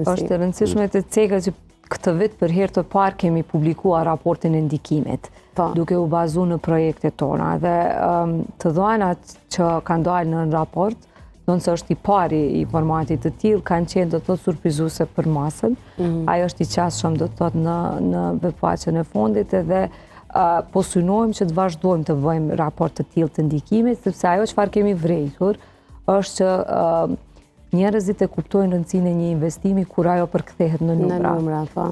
Është e rëndësishme të ceka që këtë vit për herë të parë kemi publikuar raportin e ndikimit, duke u bazu në projekte tona. Dhe të dhënat që kanë dalë në raport, nëse se është i pari i formatit të tillë, kanë qenë do të thotë surprizuese për masën. Ajo është i qasshëm do të thotë në webfaqen e fondit edhe po synojmë që të vazhdojmë të bëjmë raport të tillë të ndikimit, sepse ajo çfarë kemi vërejtur është që njerëzit e kuptojnë rëndësinë e një investimi kur ajo përkthehet në numra.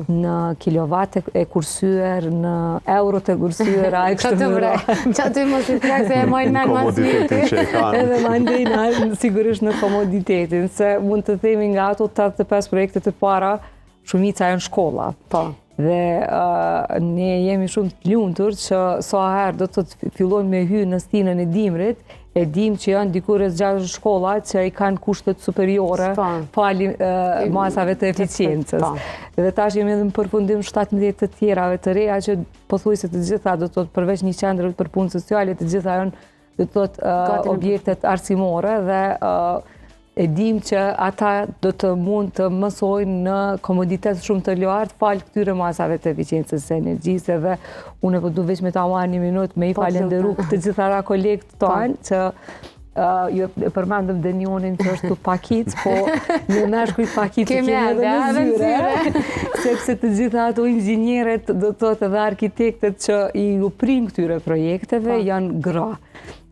Në kilowate e kursyer, në euro të kursyer, ai kështu të vre. Çfarë mos i thrak se e mojnë mend mas komoditetin që e kanë. Edhe mandej sigurisht në komoditetin, se mund të themi nga ato 85 projekte të para, shumica janë shkolla. Dhe ne jemi shumë të lumtur që sa herë do të fillojmë me hyrë në stinën e dimrit, e dim që janë diku rreth 6 shkolla që i kanë kushtet superiore pali masave të eficiencës. Dhe tash jemi edhe në përfundim 17 të tjerave të reja që pothuajse të gjitha do të thotë përveç një qendre për punë sociale, të gjitha janë do të thotë objektet arsimore dhe e dim që ata do të mund të mësojnë në komoditet shumë të lartë falë këtyre masave të eficiencës së energjisë dhe unë po du veç me ta marrë një minutë me i falenderu të gjithara kolegët tonë që ju përmendëm Denionin që është të pakicë, po në meshkuj pakicë kemi edhe në zyre, sepse të gjitha ato inxhinierët do të thotë edhe arkitektet që i uprin këtyre projekteve janë gra.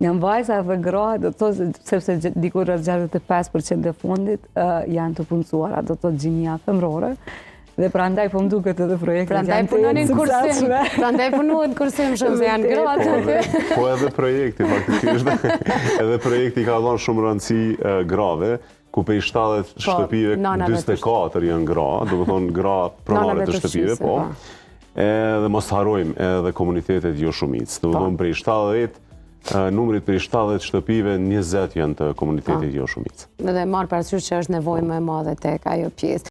Janë vajza dhe gra, do të thotë sepse diku rreth 65% e fondit janë të punësuara, do të thotë gjinia femërore. Dhe prandaj po më duket edhe projektet janë të suksesshme. Prandaj punohet kursim shumë se janë gratë. Po edhe projekti faktikisht, edhe projekti ka dhënë shumë rëndësi grave, ku prej 70 shtëpive 44 janë gra, do të thonë gra pronare të shtëpive, po. Edhe mos harrojmë edhe komunitetet jo shumicë. Do të thonë prej 70 numrit për 70 shtëpive, 20 janë të komunitetit jo shumicë. Dhe marrë parasysh që është nevojë më e madhe tek ajo pjesë.